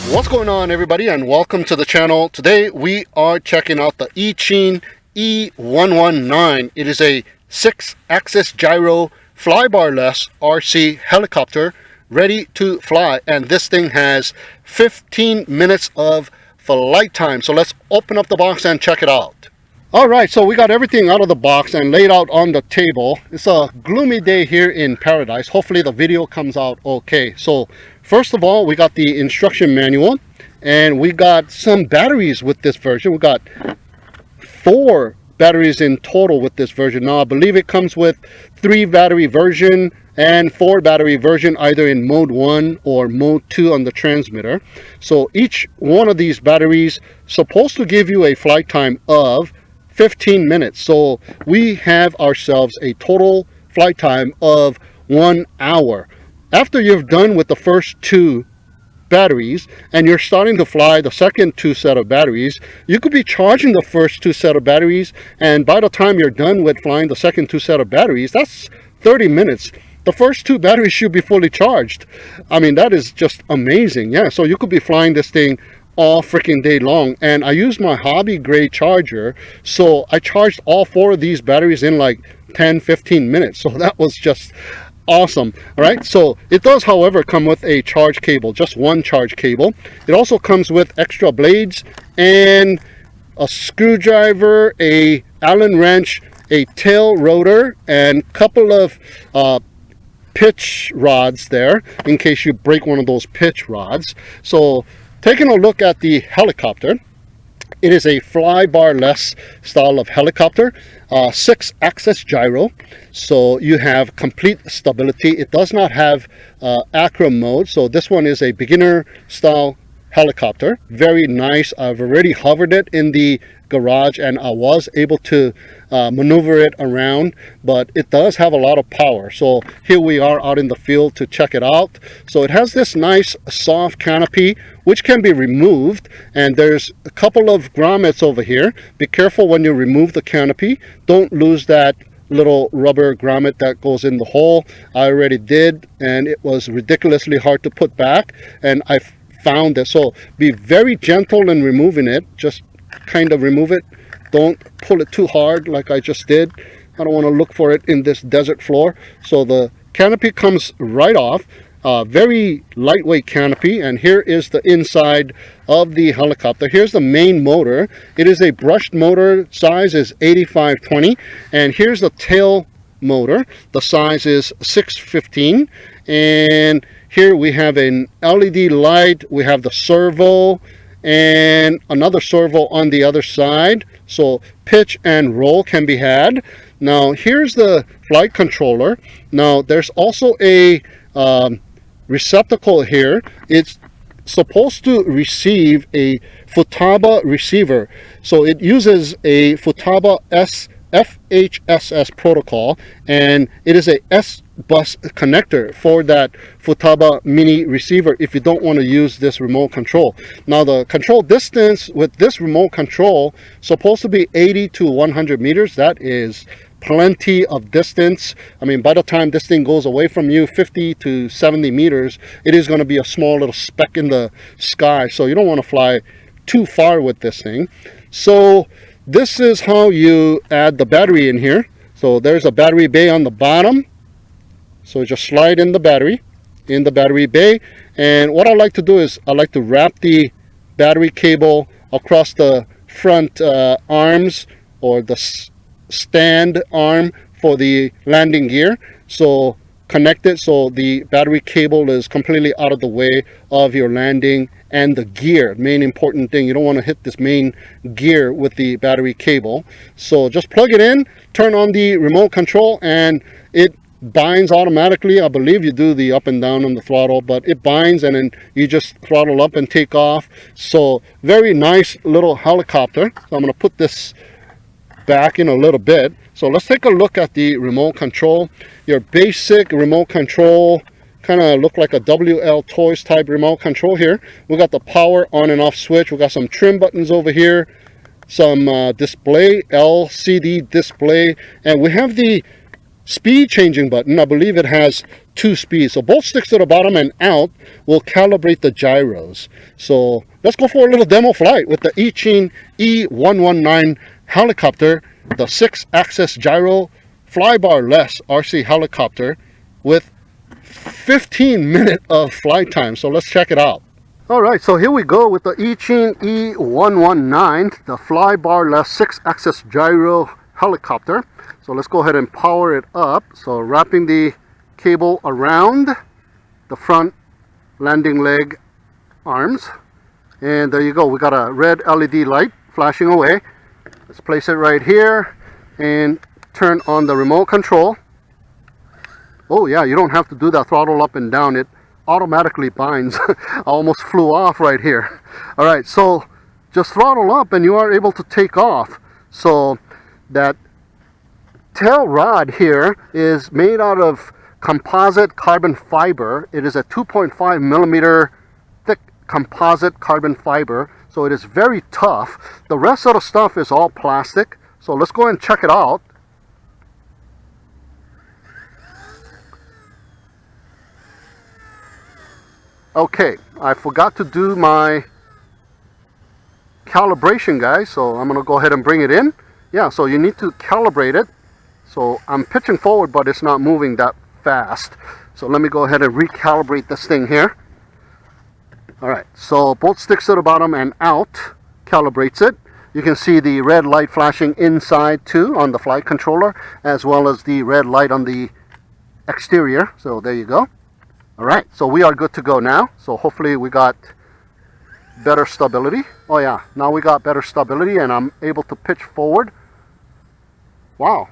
What's going on, everybody, and welcome to the channel. Today we are checking out the Eachine E119. It is a 6-axis gyro flybarless RC helicopter ready to fly, and this thing has 15 minutes of flight time. So let's open up the box and check it out. Alright, so we got everything out of the box and laid out on the table. It's a gloomy day here in paradise. Hopefully the video comes out okay. So first of all, we got the instruction manual, and we got some batteries with this version. We got 4 batteries in total with this version. Now I believe it comes with 3 battery version and 4 battery version, either in mode 1 or mode 2 on the transmitter. So each one of these batteries supposed to give you a flight time of 15 minutes. So we have ourselves a total flight time of 1 hour. After you've done with the first 2 batteries and you're starting to fly the second 2 set of batteries, you could be charging the first 2 set of batteries, and by the time you're done with flying the second 2 set of batteries, that's 30 minutes. The first 2 batteries should be fully charged. I mean, that is just amazing. Yeah, so you could be flying this thing all freaking day long. And I used my hobby grade charger, so I charged all 4 of these batteries in like 10-15 minutes. So that was just awesome. All right, so it does, however, come with a charge cable, just one charge cable. It also comes with extra blades and a screwdriver, a Allen wrench, a tail rotor, and a couple of pitch rods there in case you break one of those pitch rods. So taking a look at the helicopter, it is a flybarless style of helicopter, 6-axis gyro, so you have complete stability. It does not have acro mode, so this one is a beginner style helicopter. Very nice. I've already hovered it in the garage and I was able to maneuver it around, but it does have a lot of power. So here we are out in the field to check it out. So it has this nice soft canopy which can be removed, and there's a couple of grommets over here. Be careful when you remove the canopy. Don't lose that little rubber grommet that goes in the hole. I already did, and it was ridiculously hard to put back, and I found it. So be very gentle in removing it. Just kind of remove it. Don't pull it too hard like I just did. I don't want to look for it in this desert floor. So the canopy comes right off. Very lightweight canopy, and here is the inside of the helicopter. Here's the main motor. It is a brushed motor. Size is 8520, and here's the tail motor. The size is 615, and here we have an LED light. We have the servo and another servo on the other side, so pitch and roll can be had. Now here's the flight controller. Now there's also a receptacle here. It's supposed to receive a Futaba receiver, so it uses a Futaba FHSS protocol, and it is a S-bus connector for that Futaba mini receiver if you don't want to use this remote control. Now the control distance with this remote control supposed to be 80 to 100 meters. That is plenty of distance. I mean, by the time this thing goes away from you 50 to 70 meters, it is going to be a small little speck in the sky, so you don't want to fly too far with this thing. So this is how you add the battery in here. So there's a battery bay on the bottom, so just slide in the battery bay. And what I like to do is I like to wrap the battery cable across the front arms, or the stand arm for the landing gear. So connect it so the battery cable is completely out of the way of your landing and the gear. Main important thing, you don't want to hit this main gear with the battery cable. So just plug it in, turn on the remote control, and it binds automatically. I believe you do the up and down on the throttle, but it binds and then you just throttle up and take off. So very nice little helicopter. So I'm going to put this back in a little bit. So let's take a look at the remote control. Your basic remote control kind of look like a WL Toys type remote control here. We got the power on and off switch. We got some trim buttons over here, some display, LCD display, and we have the speed changing button. I believe it has 2 speeds. So both sticks to the bottom and out will calibrate the gyros. So let's go for a little demo flight with the Eachine E119 helicopter, the 6-axis gyro flybarless RC helicopter with 15-minute of flight time. So let's check it out. Alright, so here we go with the Eachine E119, the flybarless 6-axis gyro helicopter. So let's go ahead and power it up. So wrapping the cable around the front landing leg arms. And there you go. We got a red LED light flashing away. Let's place it right here and turn on the remote control. Oh yeah, you don't have to do that throttle up and down. It automatically binds. I almost flew off right here. All right, so just throttle up and you are able to take off. So that tail rod here is made out of composite carbon fiber. It is a 2.5 millimeter thick composite carbon fiber, so it is very tough. The rest of the stuff is all plastic. So let's go and check it out. Okay, I forgot to do my calibration, guys, so I'm gonna go ahead and bring it in. Yeah, so you need to calibrate it. So I'm pitching forward, but it's not moving that fast. So let me go ahead and recalibrate this thing here. All right, so both sticks to the bottom and out calibrates it. You can see the red light flashing inside too on the flight controller, as well as the red light on the exterior. So there you go. All right, so we are good to go now. So hopefully we got better stability. Oh yeah, now we got better stability and I'm able to pitch forward. Wow.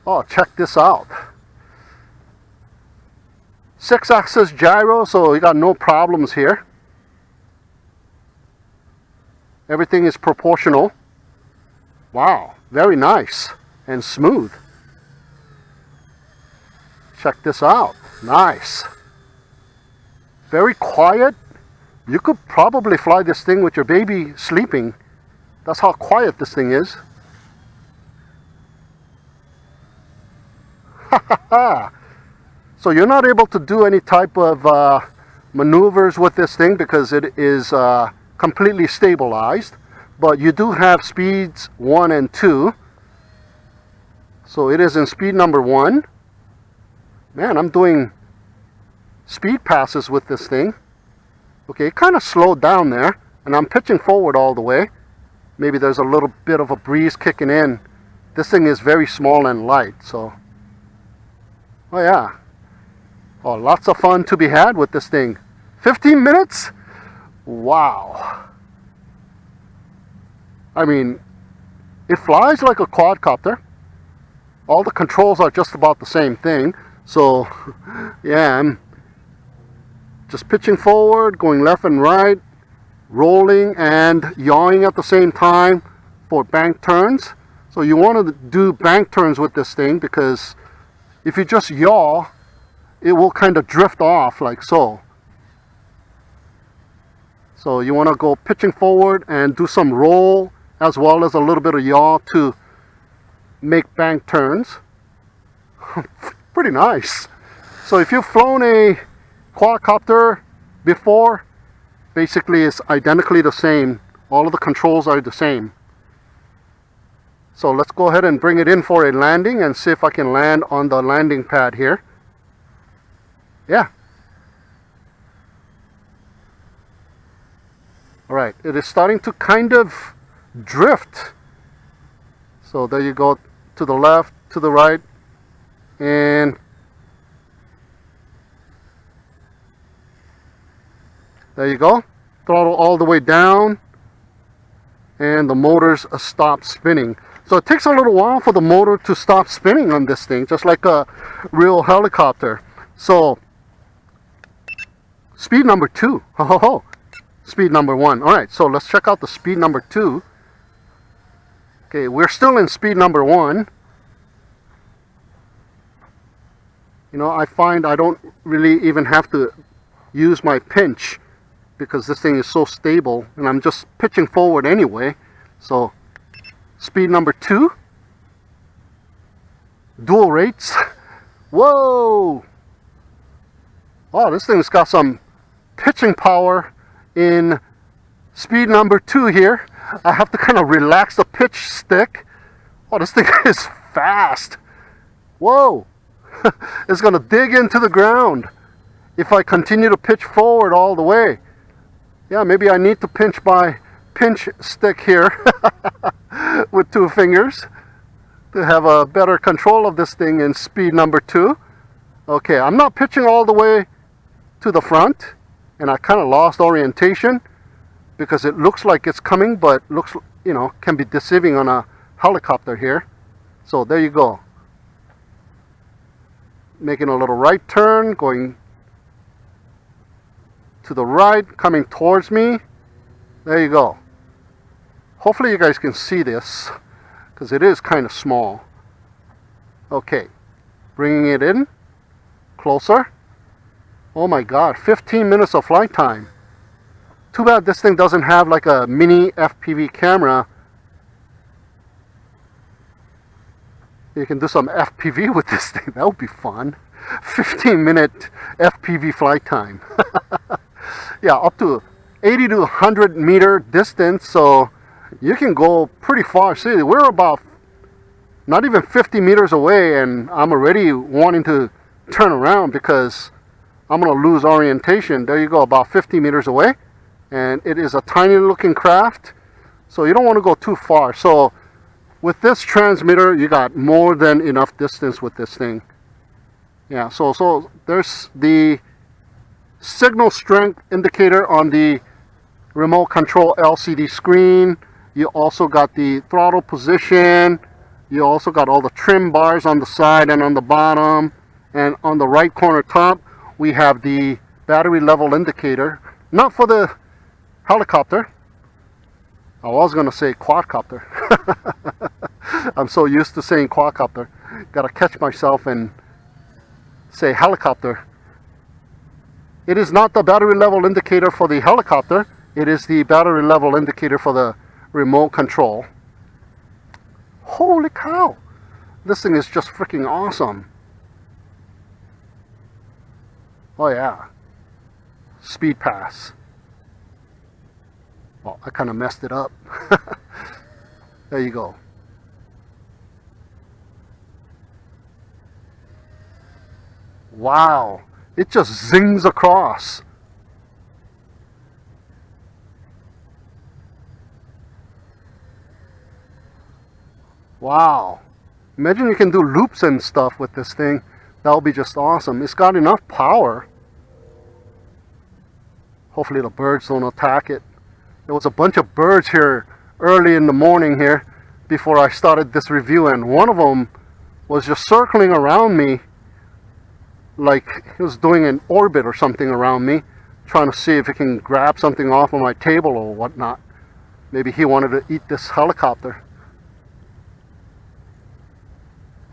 Oh, check this out. 6-axis gyro, so you got no problems here. Everything is proportional. Wow, very nice and smooth. Check this out. Nice. Very quiet. You could probably fly this thing with your baby sleeping. That's how quiet this thing is. So you're not able to do any type of maneuvers with this thing because it is completely stabilized, but you do have speeds 1 and 2. So it is in speed number 1. Man, I'm doing speed passes with this thing. Okay, it kind of slowed down there, and I'm pitching forward all the way. Maybe there's a little bit of a breeze kicking in. This thing is very small and light, so. Oh yeah. Oh, lots of fun to be had with this thing. 15 minutes? Wow. I mean, it flies like a quadcopter. All the controls are just about the same thing. So, yeah, I'm just pitching forward, going left and right, rolling and yawing at the same time for bank turns. So you want to do bank turns with this thing because if you just yaw, it will kind of drift off like so. So you want to go pitching forward and do some roll as well as a little bit of yaw to make bank turns. Pretty nice. So if you've flown a quadcopter before, basically it's identically the same. All of the controls are the same. So let's go ahead and bring it in for a landing and see if I can land on the landing pad here. Yeah. Alright, it is starting to kind of drift. So there you go, to the left, to the right, and there you go. Throttle all the way down, and the motors stop spinning. So it takes a little while for the motor to stop spinning on this thing, just like a real helicopter. So speed number 2. Ho ho ho. Speed number 1. Alright, so let's check out the speed number 2. Okay, we're still in speed number 1. You know, I find I don't really even have to use my pinch because this thing is so stable and I'm just pitching forward anyway. So speed number 2. dual rates. Whoa! Oh, this thing's got some pitching power in speed number 2 here. I have to kind of relax the pitch stick. Oh, this thing is fast. Whoa! It's gonna dig into the ground if I continue to pitch forward all the way. Yeah, maybe I need to pinch my pinch stick here with 2 fingers to have a better control of this thing in speed number 2. Okay, I'm not pitching all the way to the front, and I kind of lost orientation because it looks like it's coming, but looks, you know, can be deceiving on a helicopter here. So there you go. Making a little right turn, going to the right, coming towards me. There you go. Hopefully you guys can see this because it is kind of small. Okay, bringing it in closer. Oh my god, 15 minutes of flight time. Too bad this thing doesn't have like a mini FPV camera. You can do some FPV with this thing. That would be fun. 15-minute FPV flight time. Yeah, up to 80 to 100 meter distance, so you can go pretty far. See, we're about not even 50 meters away, and I'm already wanting to turn around because I'm going to lose orientation. There you go, about 50 meters away. And it is a tiny looking craft, so you don't want to go too far. So with this transmitter, you got more than enough distance with this thing. Yeah, so there's the signal strength indicator on the remote control LCD screen. You also got the throttle position. You also got all the trim bars on the side and on the bottom. And on the right corner top, we have the battery level indicator. Not for the helicopter. I was going to say quadcopter. I'm so used to saying quadcopter. Got to catch myself and say helicopter. It is not the battery level indicator for the helicopter. It is the battery level indicator for the remote control. Holy cow! This thing is just freaking awesome. Oh yeah. Speed pass. Well, I kind of messed it up. There you go. Wow. It just zings across. Wow. Imagine you can do loops and stuff with this thing. That would be just awesome. It's got enough power. Hopefully the birds don't attack it. There was a bunch of birds here early in the morning here before I started this review, and one of them was just circling around me like he was doing an orbit or something around me, trying to see if he can grab something off of my table or whatnot. Maybe he wanted to eat this helicopter.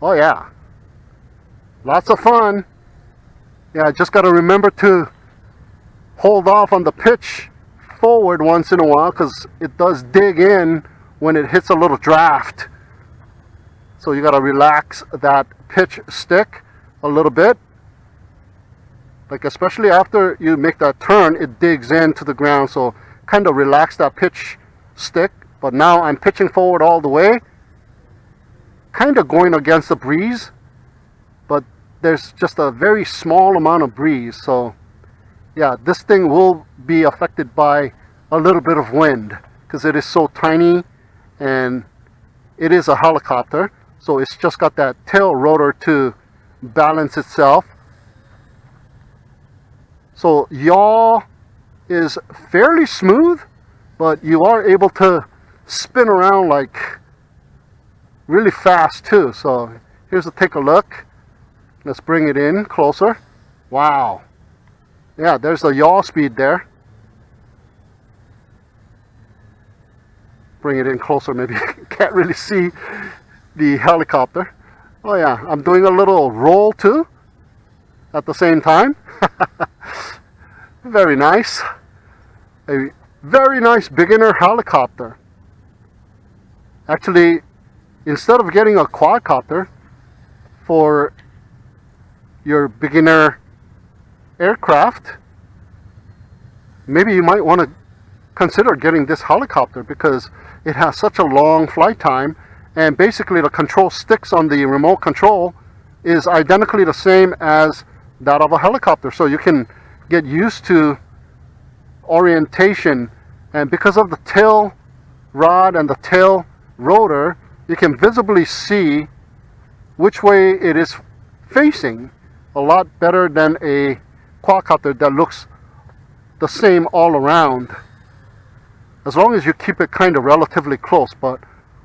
Oh yeah, lots of fun. Yeah, I just got to remember to hold off on the pitch forward once in a while because it does dig in when it hits a little draft. So you got to relax that pitch stick a little bit. Like especially after you make that turn, it digs into the ground. So kind of relax that pitch stick. But now I'm pitching forward all the way. Kind of going against the breeze. But there's just a very small amount of breeze. So yeah, this thing will be affected by a little bit of wind because it is so tiny and it is a helicopter. So it's just got that tail rotor to balance itself. So yaw is fairly smooth, but you are able to spin around like really fast too. So here's a take a look. Let's bring it in closer. Wow. Yeah, there's the yaw speed there. Bring it in closer, maybe you can't really see the helicopter. Oh yeah, I'm doing a little roll too at the same time. Very nice. A very nice beginner helicopter. Actually, instead of getting a quadcopter, for your beginner aircraft, maybe you might want to consider getting this helicopter because it has such a long flight time, and basically the control sticks on the remote control is identically the same as that of a helicopter, so you can get used to orientation. And because of the tail rod and the tail rotor, you can visibly see which way it is facing a lot better than a quadcopter that looks the same all around, as long as you keep it kind of relatively close. But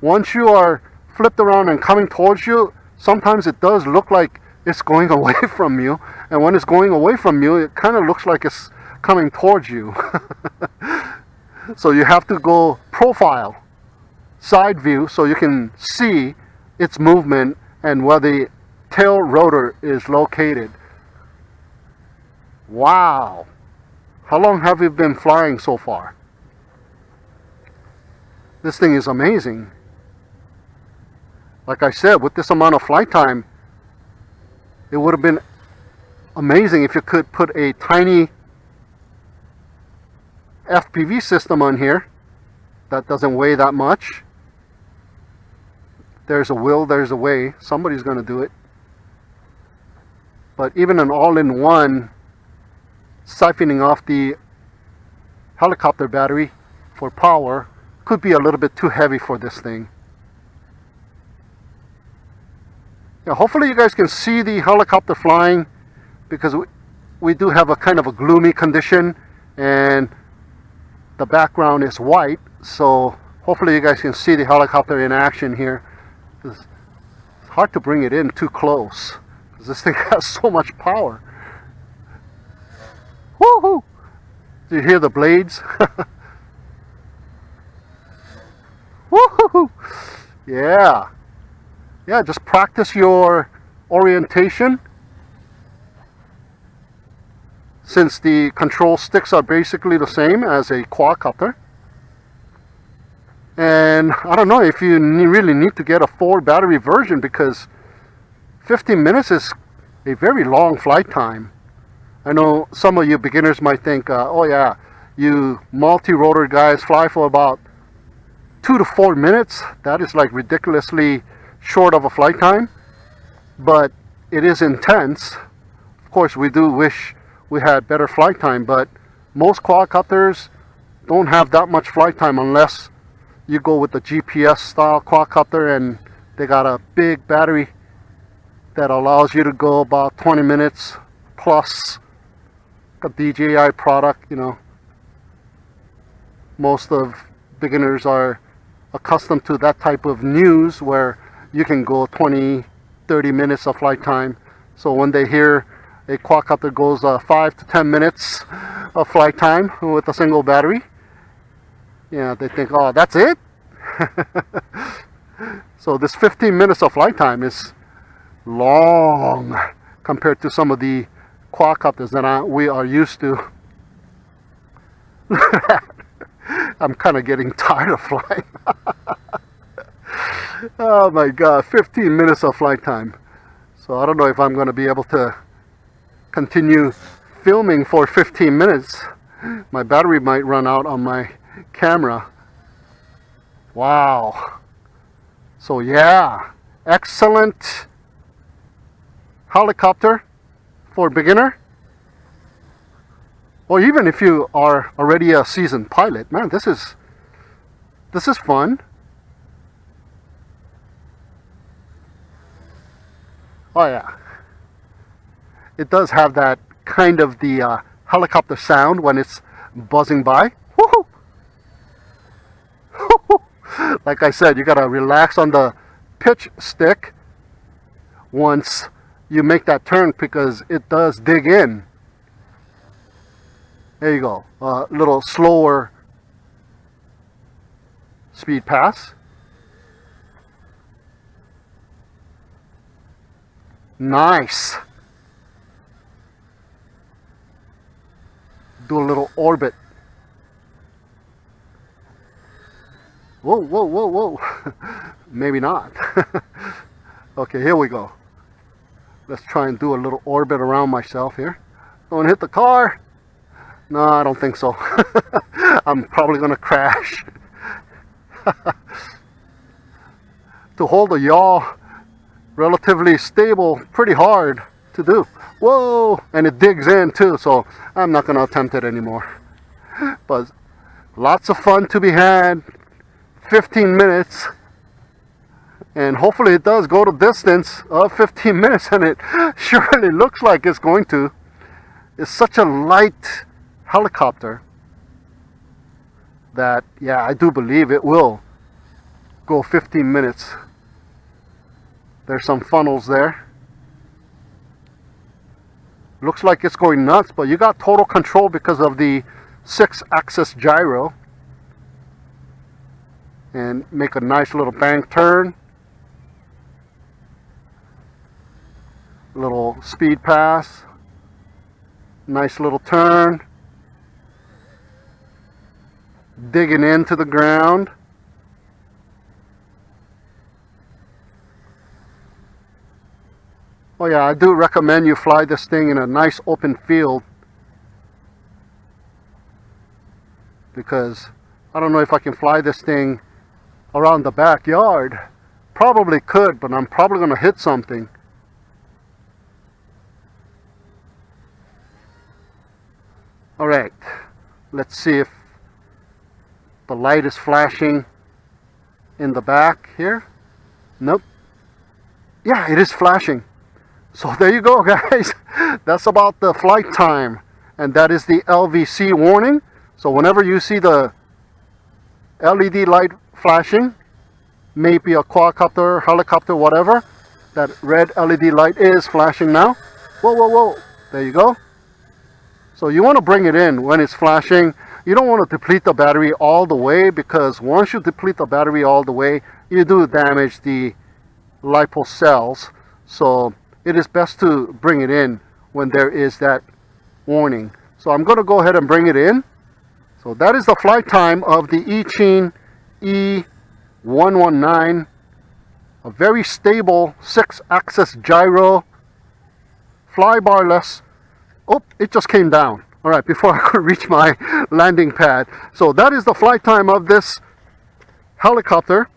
once you are flipped around and coming towards you, sometimes it does look like it's going away from you, and when it's going away from you, it kind of looks like it's coming towards you. So you have to go profile, side view, so you can see its movement and where the tail rotor is located. Wow! How long have you been flying so far? This thing is amazing. Like I said, with this amount of flight time, it would have been amazing if you could put a tiny FPV system on here that doesn't weigh that much. There's a will, there's a way. Somebody's going to do it. But even an all-in-one, siphoning off the helicopter battery for power could be a little bit too heavy for this thing. Yeah, hopefully you guys can see the helicopter flying, because we do have a kind of a gloomy condition and the background is white, so hopefully you guys can see the helicopter in action here. It's hard to bring it in too close because this thing has so much power. Woohoo! Do you hear the blades? Woohoo! Yeah. Yeah, just practice your orientation. Since the control sticks are basically the same as a quadcopter. And I don't know if you really need to get a 4 battery version, because 15 minutes is a very long flight time. I know some of you beginners might think, oh yeah, you multi-rotor guys fly for about 2 to 4 minutes. That is like ridiculously short of a flight time, but it is intense. Of course, we do wish we had better flight time, but most quadcopters don't have that much flight time unless you go with the GPS style quadcopter and they got a big battery that allows you to go about 20 minutes plus. A DJI product, you know, most of beginners are accustomed to that type of news where you can go 20-30 minutes of flight time. So when they hear a quadcopter goes 5 to 10 minutes of flight time with a single battery, yeah, they think, oh, that's it? So this 15 minutes of flight time is long compared to some of the quadcopters that we are used to. I'm kind of getting tired of flying. Oh my god, 15 minutes of flight time. So I don't know if I'm going to be able to continue filming for 15 minutes. My battery might run out on my camera. Wow. So yeah, excellent helicopter for beginner, or even if you are already a seasoned pilot. Man, this is fun. Oh yeah, it does have that kind of the helicopter sound when it's buzzing by. Woohoo! Like I said, you gotta relax on the pitch stick once you make that turn, because it does dig in. There you go, a little slower speed pass. Nice. Do a little orbit. Whoa, whoa, whoa, whoa. Maybe not. Okay, here we go. Let's try and do a little orbit around myself here. Don't hit the car. No, I don't think so. I'm probably gonna crash. To hold a yaw relatively stable, pretty hard to do. Whoa, and it digs in too, so I'm not gonna attempt it anymore. But lots of fun to be had. 15 minutes, and hopefully it does go the distance of 15 minutes, and it surely looks like it's going to. It's such a light helicopter that, yeah, I do believe it will go 15 minutes. There's some funnels there. Looks like it's going nuts, but you got total control because of the 6-axis gyro. And make a nice little bank turn. Little speed pass. Nice little turn. Digging into the ground. Oh yeah, I do recommend you fly this thing in a nice open field, because I don't know if I can fly this thing around the backyard. Probably could, but I'm probably going to hit something. Alright, let's see if the light is flashing in the back here. Nope. Yeah, it is flashing. So there you go, guys. That's about the flight time, and that is the LVC warning. So whenever you see the LED light flashing, maybe a quadcopter, helicopter, whatever, that red LED light is flashing now. Whoa, whoa, whoa. There you go. So you want to bring it in when it's flashing. You don't want to deplete the battery all the way, because once you deplete the battery all the way, you do damage the LiPo cells. So it is best to bring it in when there is that warning. So I'm going to go ahead and bring it in. So that is the flight time of the Eachine E119, a very stable 6-axis gyro, flybarless. Oh, it just came down. All right, before I could reach my landing pad. So that is the flight time of this helicopter.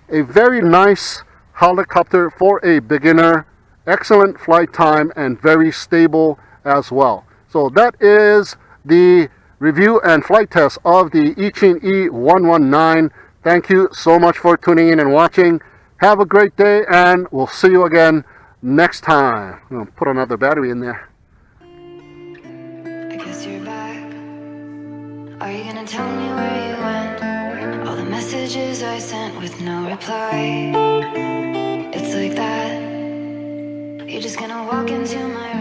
A very nice helicopter for a beginner. Excellent flight time and very stable as well. So that is the review and flight test of the Eachine E119. Thank you so much for tuning in and watching. Have a great day, and we'll see you again next time. I'm going to put another battery in there. I guess you're back. Are you gonna tell me where you went? All the messages I sent with no reply. It's like that. You're just gonna walk into my